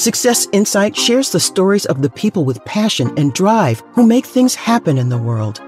Success Insight shares the stories of the people with passion and drive who make things happen in the world.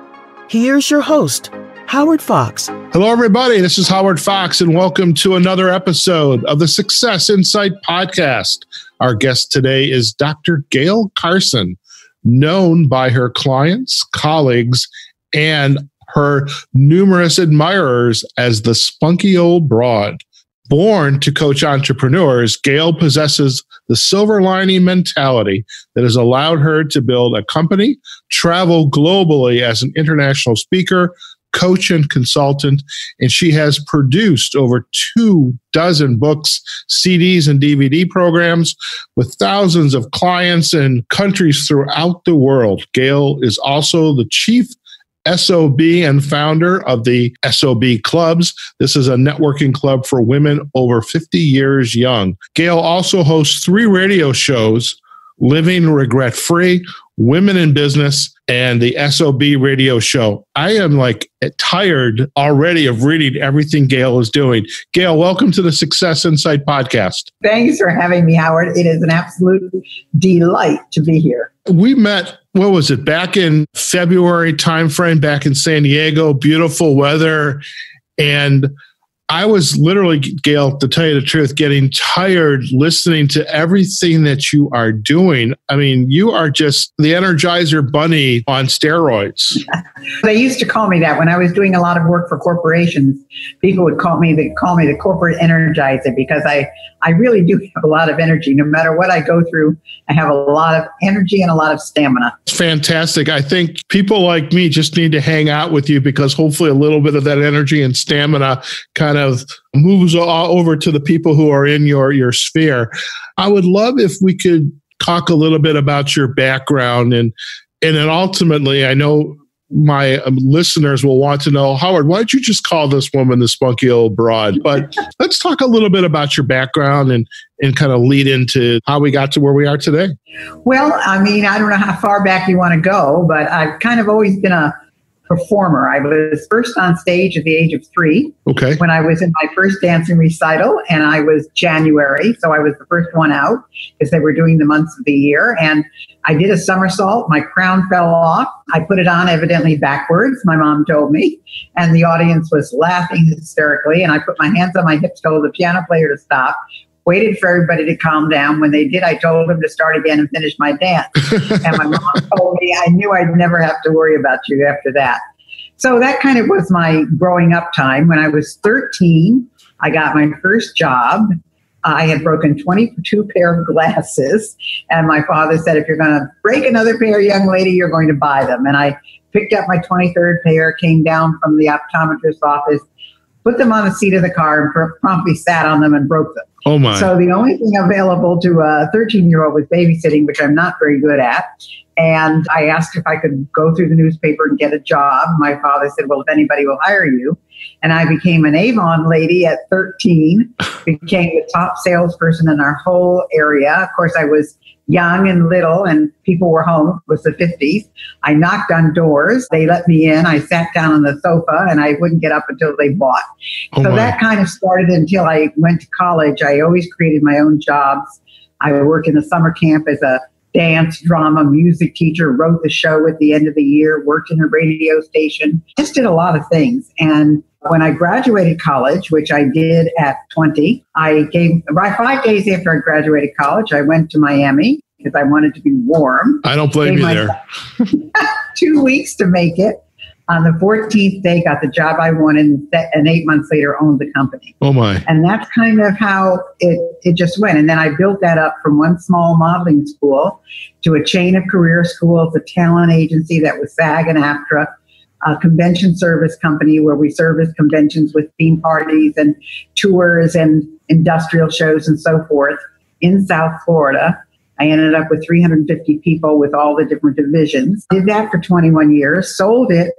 Here's your host, Howard Fox. Hello, everybody. This is Howard Fox, and welcome to another episode of the Success Insight podcast. Our guest today is Dr. Gayle Carson, known by her clients, colleagues, and her numerous admirers as the Spunky Old Broad. Born to coach entrepreneurs, Gayle possesses the silver lining mentality that has allowed her to build a company, travel globally as an international speaker, coach, and consultant, and she has produced over 24 books, CDs, and DVD programs with thousands of clients in countries throughout the world. Gayle is also the Chief SOB and Founder of the SOB Clubs. This is a networking club for women over 50 years young. Gayle also hosts 3 radio shows: Living Regret Free, Women in Business, and the SOB Radio Show. I am tired already of reading everything Gayle is doing. Gayle, welcome to the Success Insight podcast. Thanks for having me, Howard. It is an absolute delight to be here. We met, back in February timeframe, back in San Diego, beautiful weather. And I was literally, Gayle, to tell you the truth, getting tired listening to everything that you are doing. I mean, you are just the Energizer Bunny on steroids. They used to call me that when I was doing a lot of work for corporations. People would call me the corporate Energizer, because I really do have a lot of energy. No matter what I go through, I have a lot of energy and a lot of stamina. It's fantastic. I think people like me just need to hang out with you, because hopefully a little bit of that energy and stamina kind of moves all over to the people who are in your sphere. I would love if we could talk a little bit about your background, and then ultimately, I know my listeners will want to know, Howard, why don't you just call this woman the Spunky Old Broad? But let's talk a little bit about your background and kind of lead into how we got to where we are today. Well, I mean, I don't know how far back you want to go, but I've kind of always been a performer. I was first on stage at the age of 3. Okay. When I was in my first dancing recital, and I was January, so I was the first one out because they were doing the months of the year. And I did a somersault. My crown fell off. I put it on evidently backwards, my mom told me, and the audience was laughing hysterically. And I put my hands on my hips, told the piano player to stop, waited for everybody to calm down. When they did, I told them to start again and finish my dance. And my mom told me, I knew I'd never have to worry about you after that. So that kind of was my growing up time. When I was 13, I got my first job. I had broken 22 pair of glasses. And my father said, if you're going to break another pair, young lady, you're going to buy them. And I picked up my 23rd pair, came down from the optometrist's office, put them on the seat of the car, and promptly sat on them and broke them. Oh my. So the only thing available to a 13-year-old was babysitting, which I'm not very good at. And I asked if I could go through the newspaper and get a job. My father said, well, if anybody will hire you. And I became an Avon lady at 13, became the top salesperson in our whole area. Of course, I was young and little, and people were home. It was the 50s. I knocked on doors. They let me in. I sat down on the sofa, and I wouldn't get up until they bought. That kind of started until I went to college. I always created my own jobs. I worked in a summer camp as a dance, drama, music teacher, wrote the show at the end of the year, worked in a radio station, just did a lot of things. And when I graduated college, which I did at 20, right 5 days after I graduated college, I went to Miami because I wanted to be warm. I don't blame you there. 2 weeks to make it. On the 14th day, got the job I wanted, and 8 months later owned the company. Oh my. And that's kind of how it just went. And then I built that up from one small modeling school to a chain of career schools, a talent agency that was SAG and AFTRA, a convention service company where we service conventions with theme parties and tours and industrial shows and so forth in South Florida. I ended up with 350 people with all the different divisions. Did that for 21 years, sold it,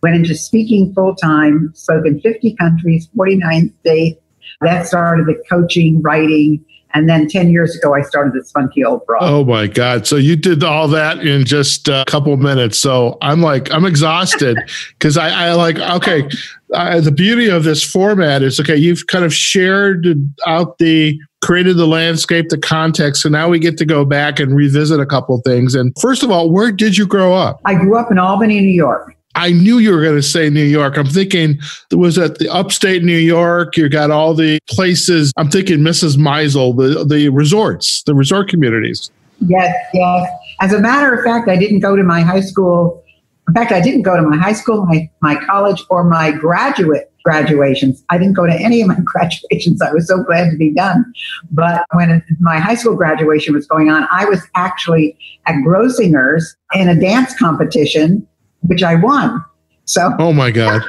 went into speaking full-time, spoke in 50 countries, 49 states. That started the coaching, writing, and then 10 years ago, I started the Spunky Old Broad. Oh, my God. So you did all that in just a couple of minutes. So I'm exhausted because the beauty of this format is, you've kind of shared out the created the landscape, the context. So now we get to go back and revisit a couple things. And first of all, where did you grow up? I grew up in Albany, New York. I knew you were going to say New York. I'm thinking it was at the upstate New York. You got all the places. I'm thinking Mrs. Meisel, the resorts, the resort communities. Yes, yes. As a matter of fact, I didn't go to my high school. In fact, I didn't go to my high school, my college, or my graduations. I didn't go to any of my graduations. I was so glad to be done. But when my high school graduation was going on, I was actually at Grossinger's in a dance competition, which I won. So, oh my God.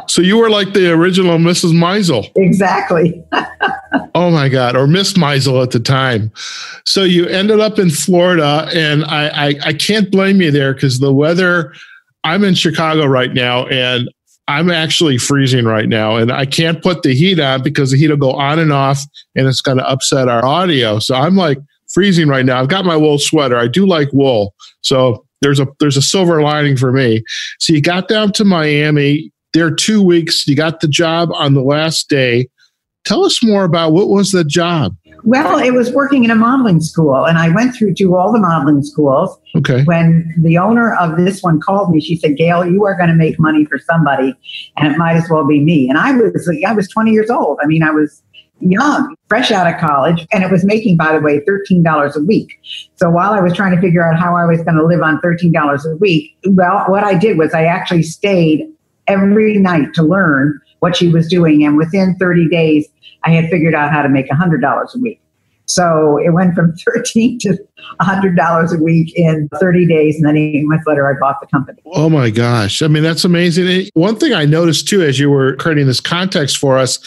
So you were like the original Mrs. Meisel. Exactly. Oh my God. Or Miss Meisel at the time. So you ended up in Florida, and I can't blame you there because the weather, I'm in Chicago right now, and I'm actually freezing right now, and I can't put the heat on because the heat will go on and off and it's going to upset our audio. So I'm like freezing right now. I've got my wool sweater. I do like wool. So there's a silver lining for me. So you got down to Miami. There 2 weeks. You got the job on the last day. Tell us more about what was the job? Well, it was working in a modeling school, and I went through all the modeling schools. Okay. When the owner of this one called me, she said, "Gayle, you are going to make money for somebody, and it might as well be me." And I was 20 years old. I mean, I was young, fresh out of college, and it was making, by the way, $13 a week. So while I was trying to figure out how I was going to live on $13 a week, well, what I did was I actually stayed every night to learn what she was doing. And within 30 days, I had figured out how to make $100 a week. So it went from $13 to $100 a week in 30 days. And then 8 months later, I bought the company. Oh my gosh. I mean, that's amazing. One thing I noticed too, as you were creating this context for us,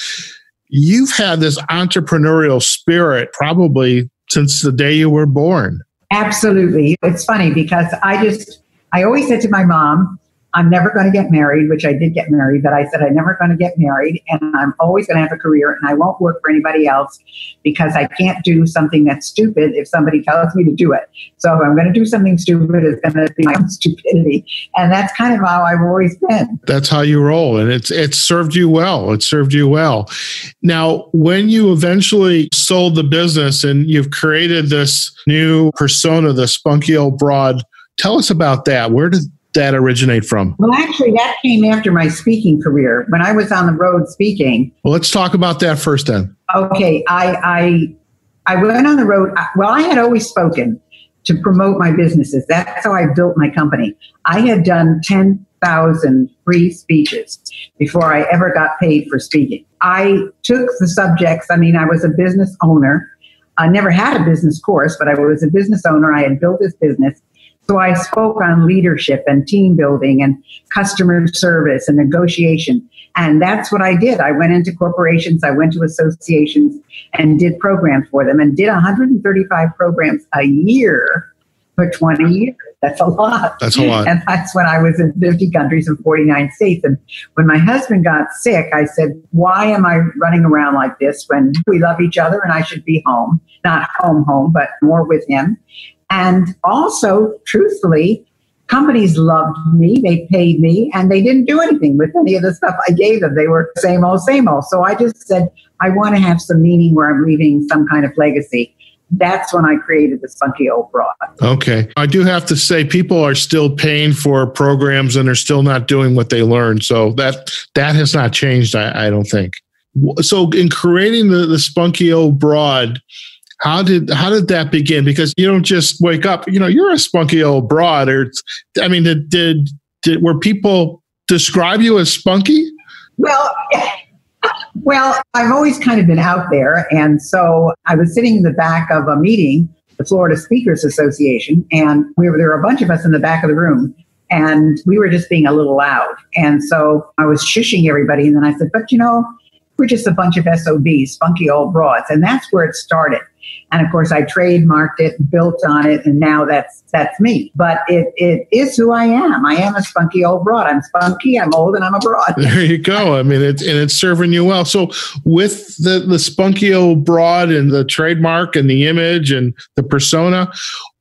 you've had this entrepreneurial spirit probably since the day you were born. Absolutely. It's funny because I always said to my mom, I'm never going to get married, which I did get married, but I said I'm never going to get married, and I'm always going to have a career, and I won't work for anybody else because I can't do something that's stupid if somebody tells me to do it. So if I'm going to do something stupid, it's going to be my own stupidity. And that's kind of how I've always been. That's how you roll, and it's served you well. It served you well. Now, when you eventually sold the business and you've created this new persona, the Spunky Old Broad, tell us about that. Where did that originate from? Well, actually, that came after my speaking career. When I was on the road speaking. Well, let's talk about that first then. Okay. I went on the road. Well, I had always spoken to promote my businesses. That's how I built my company. I had done 10,000 free speeches before I ever got paid for speaking. I took the subjects. I mean, I was a business owner. I never had a business course, but I was a business owner. I had built this business. So I spoke on leadership and team building and customer service and negotiation. And that's what I did. I went into corporations, I went to associations and did programs for them and did 135 programs a year for 20 years. That's a lot. That's a lot. And that's when I was in 50 countries and 49 states. And when my husband got sick, I said, why am I running around like this when we love each other and I should be home? Not home, but more with him. And also, truthfully, companies loved me, they paid me, and they didn't do anything with any of the stuff I gave them. They were same old, same old. So I just said, I want to have some meaning where I'm leaving some kind of legacy. That's when I created the Spunky Old Broad. Okay. I do have to say, people are still paying for programs and they're still not doing what they learned. So that has not changed, I don't think. So in creating the Spunky Old Broad, how did that begin? Because you don't just wake up, you're a spunky old broad. Were people describe you as spunky? Well, I've always kind of been out there. And so I was sitting in the back of a meeting, the Florida Speakers Association, and there were a bunch of us in the back of the room, and we were just being a little loud. And so I was shushing everybody. And then I said, but we're just a bunch of SOBs, spunky old broads. And that's where it started. And of course, I trademarked it, built on it, and now that's me. But it is who I am. I am a spunky old broad. I'm spunky, I'm old, and I'm a broad. There you go. I mean, it's serving you well. So with the spunky old broad and the trademark and the image and the persona,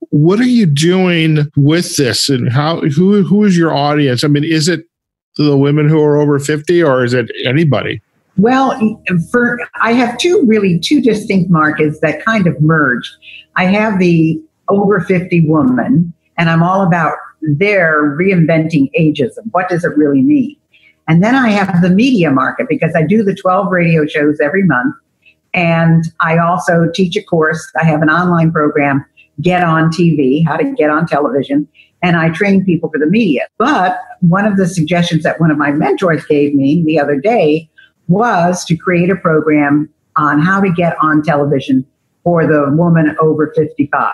what are you doing with this? And who is your audience? I mean, is it the women who are over 50 or is it anybody? Well, I have two distinct markets that kind of merge. I have the over 50 woman, and I'm all about their reinventing ageism. What does it really mean? And then I have the media market, because I do the 12 radio shows every month. And I also teach a course. I have an online program, Get on TV, how to get on television. And I train people for the media. But one of the suggestions that one of my mentors gave me the other day was to create a program on how to get on television for the woman over 55,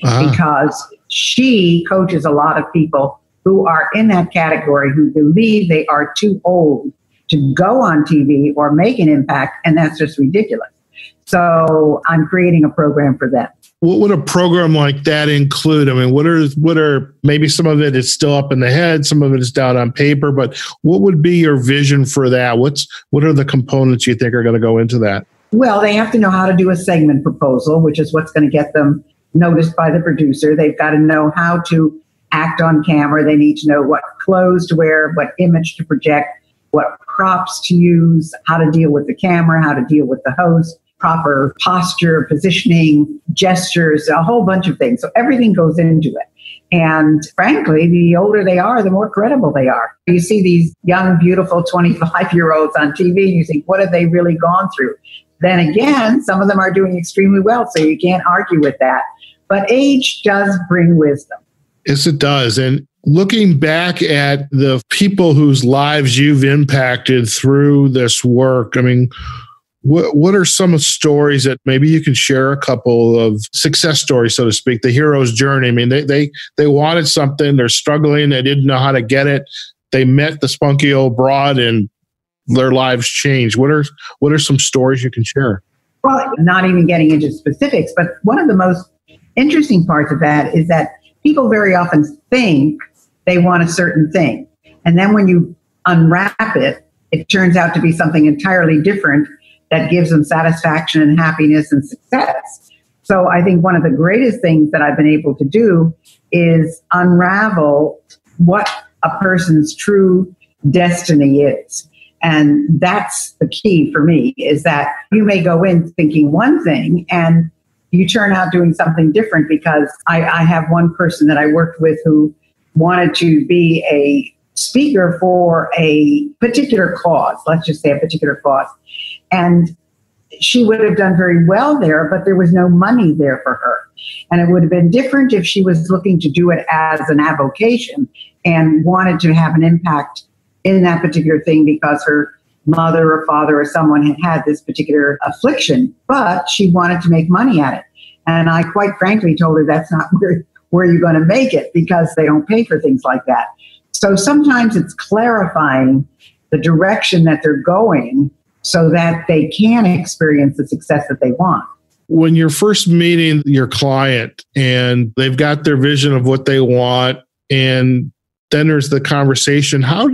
because she coaches a lot of people who are in that category who believe they are too old to go on TV or make an impact, and that's just ridiculous. So I'm creating a program for them. What would a program like that include? I mean, what are maybe some of it is still up in the head, some of it is down on paper, but what would be your vision for that? What are the components you think are going to go into that? Well, they have to know how to do a segment proposal, which is what's going to get them noticed by the producer. They've got to know how to act on camera. They need to know what clothes to wear, what image to project, what props to use, how to deal with the camera, how to deal with the host, proper posture, positioning, gestures, a whole bunch of things. So everything goes into it. And frankly, the older they are, the more credible they are. You see these young, beautiful 25-year-olds on TV, and you think, what have they really gone through? Then again, some of them are doing extremely well, so you can't argue with that. But age does bring wisdom. Yes, it does. And looking back at the people whose lives you've impacted through this work, I mean, what are some stories that maybe you can share, a couple of success stories, so to speak, the hero's journey? I mean, they wanted something, they're struggling, they didn't know how to get it. They met the Spunky Old Broad and their lives changed. What are some stories you can share? Well, not even getting into specifics, but one of the most interesting parts of that is that people very often think they want a certain thing. And then when you unwrap it, it turns out to be something entirely different that gives them satisfaction and happiness and success. So I think one of the greatest things that I've been able to do is unravel what a person's true destiny is. And that's the key for me, is that you may go in thinking one thing and you turn out doing something different, because I have one person that I worked with who wanted to be a speaker for a particular cause, let's just say a particular cause. And she would have done very well there, but there was no money there for her. And it would have been different if she was looking to do it as an avocation and wanted to have an impact in that particular thing because her mother or father or someone had had this particular affliction, but she wanted to make money at it. And I quite frankly told her that's not where you're going to make it, because they don't pay for things like that. So sometimes it's clarifying the direction that they're going so that they can experience the success that they want. When you're first meeting your client and they've got their vision of what they want, and then there's the conversation, how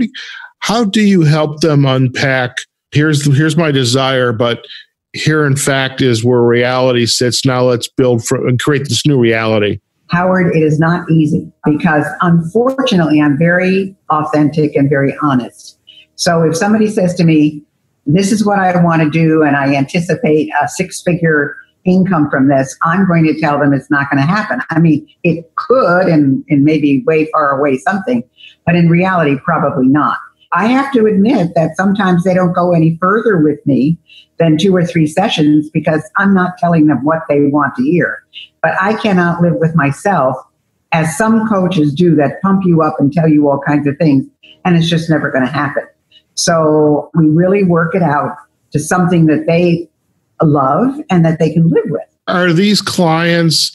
do you help them unpack, here's my desire, but here in fact is where reality sits. Now let's build and create this new reality. Howard, it is not easy, because unfortunately I'm very authentic and very honest. So if somebody says to me, this is what I want to do, and I anticipate a 6-figure income from this, I'm going to tell them it's not going to happen. I mean, it could, and maybe way far away something, but in reality, probably not. I have to admit that sometimes they don't go any further with me than 2 or 3 sessions, because I'm not telling them what they want to hear. But I cannot live with myself, as some coaches do, that pump you up and tell you all kinds of things, and it's just never going to happen. So we really work it out to something that they love and that they can live with. Are these clients,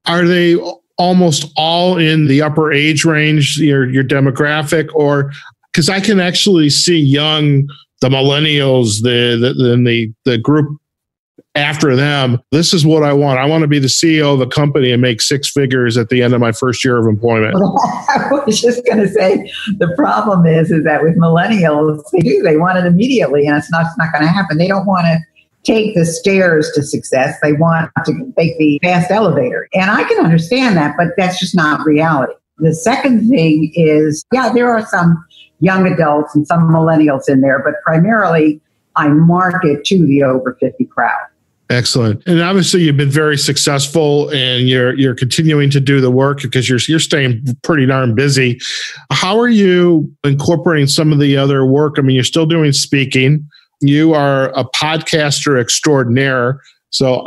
are they almost all in the upper age range, your demographic? Or because I can actually see the millennials, the group after them, this is what I want. I want to be the CEO of a company and make 6 figures at the end of my first year of employment. I was just going to say, the problem is that with millennials, they want it immediately, and it's not going to happen. They don't want to take the stairs to success. They want to take the fast elevator. And I can understand that, but that's just not reality. The second thing is, there are some young adults and some millennials in there, but primarily I market to the over 50 crowd. Excellent. And obviously you've been very successful and you're continuing to do the work because you're staying pretty darn busy. How are you incorporating some of the other work? I mean, you're still doing speaking. You are a podcaster extraordinaire. So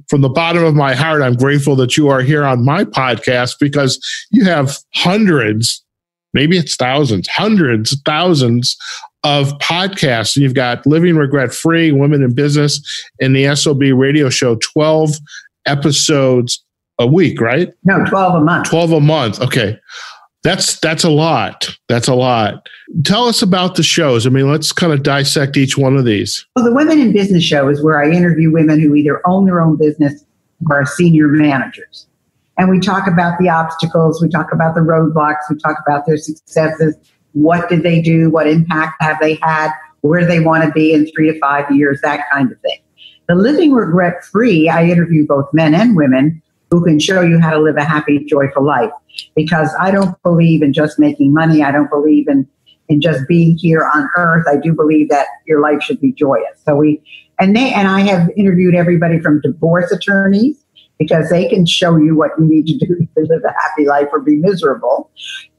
from the bottom of my heart, I'm grateful that you are here on my podcast because you have hundreds, maybe it's thousands, of podcasts. You've got Living Regret Free, Women in Business, and the SOB Radio Show, 12 episodes a week, right? No, 12 a month. 12 a month. Okay. That's a lot. That's a lot. Tell us about the shows. I mean, let's kind of dissect each one of these. Well, the Women in Business show is where I interview women who either own their own business or are senior managers. And we talk about the obstacles, we talk about the roadblocks, we talk about their successes. What did they do? What impact have they had? Where do they want to be in 3 to 5 years? That kind of thing. The Living Regret Free, I interview both men and women who can show you how to live a happy, joyful life. Because I don't believe in just making money. I don't believe in just being here on earth. I do believe that your life should be joyous. So I have interviewed everybody from divorce attorneys, because they can show you what you need to do to live a happy life or be miserable,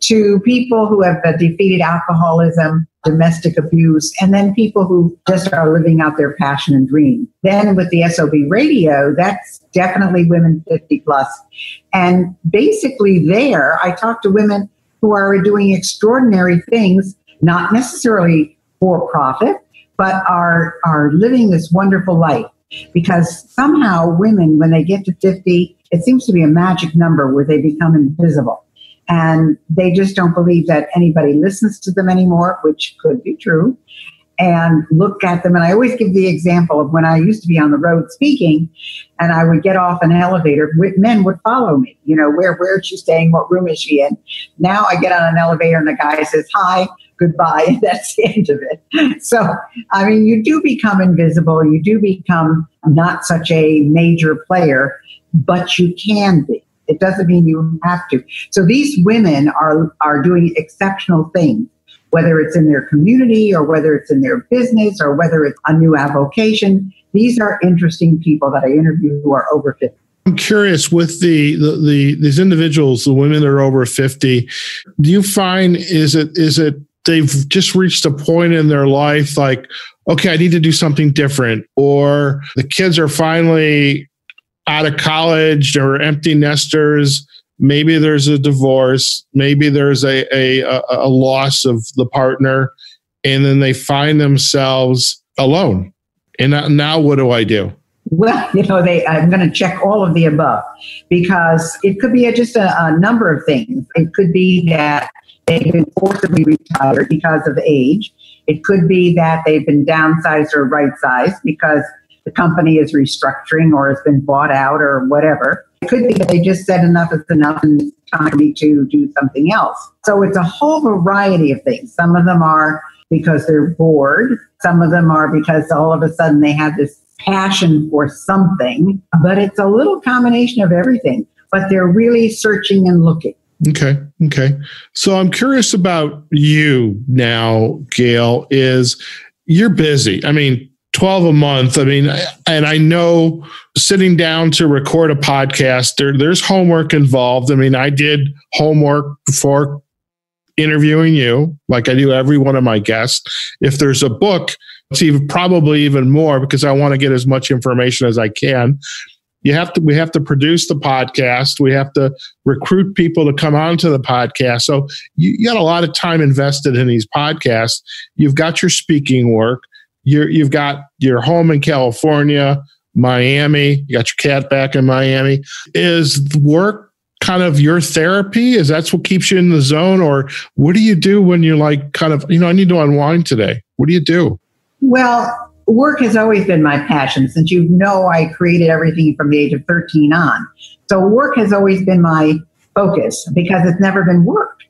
to people who have defeated alcoholism, domestic abuse, and then people who just are living out their passion and dream. Then with the SOB Radio, that's definitely women 50 plus. And basically there, I talk to women who are doing extraordinary things, not necessarily for profit, but are living this wonderful life. Because somehow women, when they get to 50, it seems to be a magic number where they become invisible. And they just don't believe that anybody listens to them anymore, which could be true, and look at them. And I always give the example of when I used to be on the road speaking, and I would get off an elevator, men would follow me. You know, where is she staying? What room is she in? Now I get on an elevator and the guy says, hi, goodbye, and that's the end of it. So, I mean, you do become invisible. You do become not such a major player, but you can be. It doesn't mean you have to. So these women are doing exceptional things, whether it's in their community or whether it's in their business or whether it's a new avocation. These are interesting people that I interview who are over 50. I'm curious with these individuals, the women that are over 50, do you find is it they've just reached a point in their life like, okay, I need to do something different, or the kids are finally out of college or empty nesters? Maybe there's a divorce, maybe there's a loss of the partner, and then they find themselves alone. And now what do I do? Well, I'm going to check all of the above, because it could be just a number of things. It could be that they've been forcibly retired because of age. It could be that they've been downsized or right-sized because the company is restructuring or has been bought out or whatever. It could be that they just said enough is enough and it's time for me to do something else. So it's a whole variety of things. Some of them are because they're bored. Some of them are because all of a sudden they have this passion for something. But it's a little combination of everything. But they're really searching and looking. Okay. So I'm curious about you now, Gayle, is you're busy. I mean, 12 a month. I mean, and I know sitting down to record a podcast, there's homework involved. I mean, I did homework before interviewing you, like I do every one of my guests. If there's a book, it's probably even more, because I want to get as much information as I can. We have to produce the podcast. We have to recruit people to come onto the podcast. So you got a lot of time invested in these podcasts. You've got your speaking work. You've got your home in California, Miami. You got your cat back in Miami. Is work kind of your therapy? Is that what keeps you in the zone? Or what do you do when you're like kind of, I need to unwind today? What do you do? Well, work has always been my passion. Since I created everything from the age of 13 on. So work has always been my focus because it's never been work.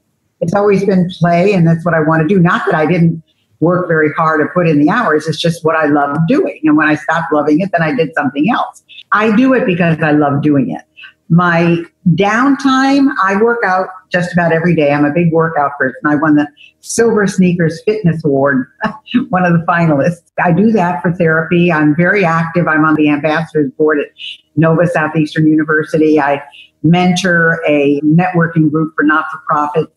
It's always been play, and that's what I want to do. Not that I didn't work very hard to put in the hours. It's just what I love doing. And when I stopped loving it, then I did something else. I do it because I love doing it. My downtime, I work out just about every day. I'm a big workout person. I won the Silver Sneakers Fitness Award, one of the finalists. I do that for therapy. I'm very active. I'm on the ambassadors board at Nova Southeastern University. I mentor a networking group for not-for-profits.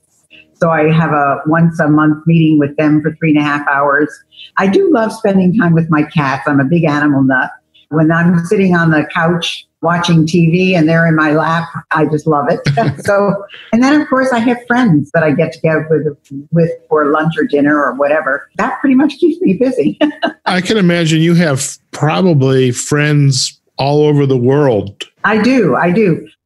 So I have a once a month meeting with them for 3.5 hours. I do love spending time with my cats. I'm a big animal nut. When I'm sitting on the couch watching TV and they're in my lap, I just love it. And then of course I have friends that I get together with for lunch or dinner or whatever. That pretty much keeps me busy. I can imagine you have probably friends all over the world. I do.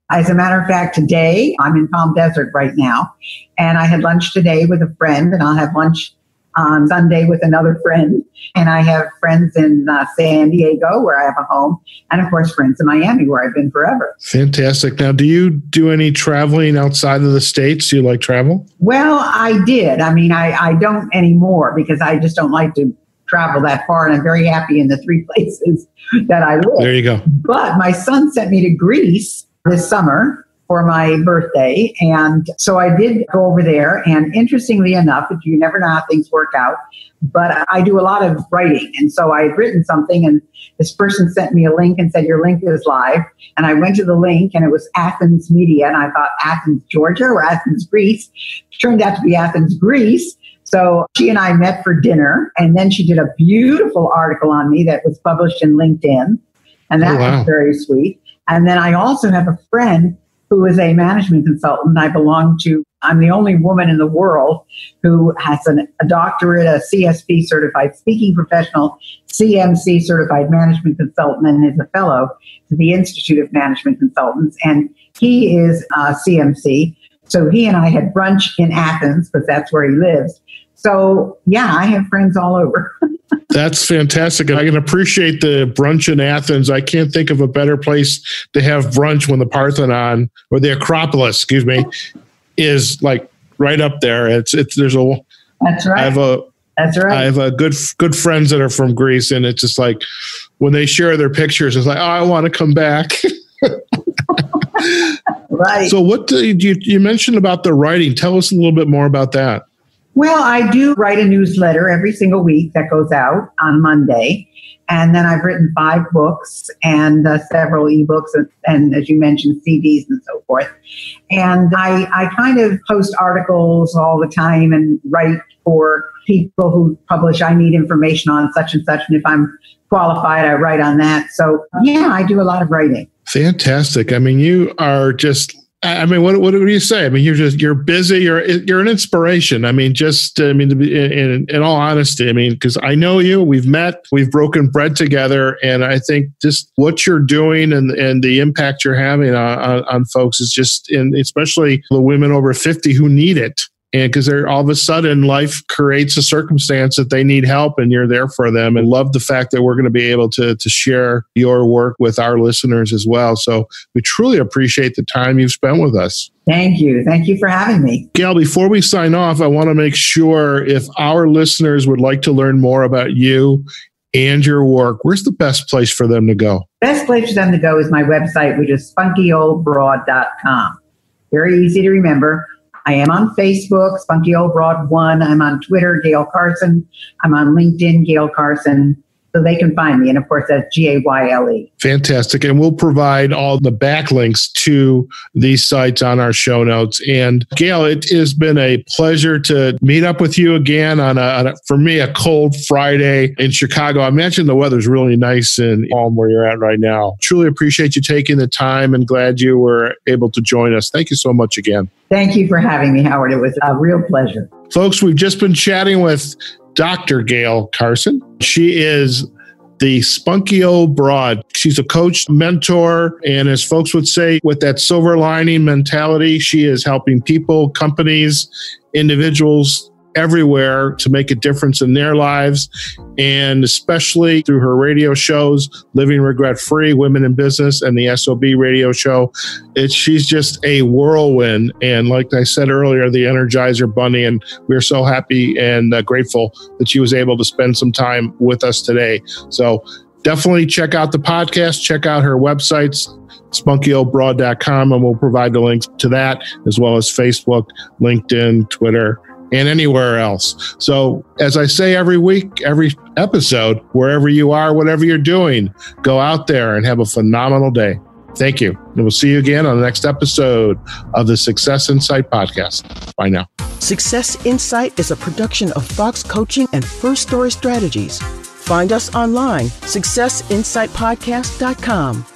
As a matter of fact, today, I'm in Palm Desert right now, and I had lunch today with a friend, and I'll have lunch on Sunday with another friend. And I have friends in San Diego, where I have a home, and of course, friends in Miami, where I've been forever. Fantastic. Now, do you do any traveling outside of the States? Do you like travel? Well, I did. I mean, I don't anymore because I just don't like to travel that far, and I'm very happy in the 3 places that I live. There you go. But my son sent me to Greece this summer for my birthday. And so I did go over there. And interestingly enough, you never know how things work out, but I do a lot of writing. And so I had written something and this person sent me a link and said, your link is live. And I went to the link and it was Athens Media. And I thought Athens, Georgia or Athens, Greece. It turned out to be Athens, Greece. So she and I met for dinner. And then she did a beautiful article on me that was published in LinkedIn. And that was very sweet. And then I also have a friend who is a management consultant. I'm the only woman in the world who has a doctorate, a CSP certified speaking professional, CMC certified management consultant, and is a fellow to the Institute of Management Consultants. And he is CMC. So he and I had brunch in Athens because that's where he lives. So yeah, I have friends all over. That's fantastic. I can appreciate the brunch in Athens. I can't think of a better place to have brunch when the Parthenon or the Acropolis, is like right up there. That's right. I have a good friends that are from Greece, and it's just like when they share their pictures, it's like, oh, I want to come back. Right. So what you mentioned about the writing? Tell us a little bit more about that. Well, I do write a newsletter every single week that goes out on Monday. And then I've written 5 books and several ebooks and, as you mentioned, CDs and so forth. And I kind of post articles all the time and write for people who publish, I need information on such and such. And if I'm qualified, I write on that. So, yeah, I do a lot of writing. Fantastic. I mean, you are just... what do you say? I mean, you're busy. You're an inspiration. I mean, in all honesty, I mean, because I know you, we've met, we've broken bread together. And I think just what you're doing and the impact you're having on folks is just, especially the women over 50 who need it. And because they're all of a sudden life creates a circumstance that they need help and you're there for them, and love the fact that we're going to be able to share your work with our listeners as well. So we truly appreciate the time you've spent with us. Thank you. Thank you for having me. Gayle, before we sign off, I want to make sure if our listeners would like to learn more about you and your work, where's the best place for them to go? Best place for them to go is my website, which is spunkyoldbroad.com. Very easy to remember. I am on Facebook, Spunky Old Broad 1. I'm on Twitter, Gayle Carson. I'm on LinkedIn, Gayle Carson. So they can find me. And of course, that's Gayle. Fantastic. And we'll provide all the backlinks to these sites on our show notes. And Gayle, it has been a pleasure to meet up with you again for me, a cold Friday in Chicago. I mentioned the weather's really nice in Palm where you're at right now. Truly appreciate you taking the time and glad you were able to join us. Thank you so much again. Thank you for having me, Howard. It was a real pleasure. Folks, we've just been chatting with Dr. Gayle Carson. She is the Spunky Old Broad. She's a coach, mentor, and as folks would say, with that silver lining mentality, she is helping people, companies, individuals everywhere to make a difference in their lives, and especially through her radio shows, Living Regret Free, Women in Business, and the SOB Radio Show. She's just a whirlwind, and like I said earlier, the Energizer Bunny, and we're so happy and grateful that she was able to spend some time with us today. So definitely check out the podcast, check out her websites, spunkyoldbroad.com, and we'll provide the links to that, as well as Facebook, LinkedIn, Twitter, and anywhere else. So as I say every week, every episode, wherever you are, whatever you're doing, go out there and have a phenomenal day. Thank you. And we'll see you again on the next episode of the Success Insight Podcast. Bye now. Success Insight is a production of Fox Coaching and First Story Strategies. Find us online, successinsightpodcast.com.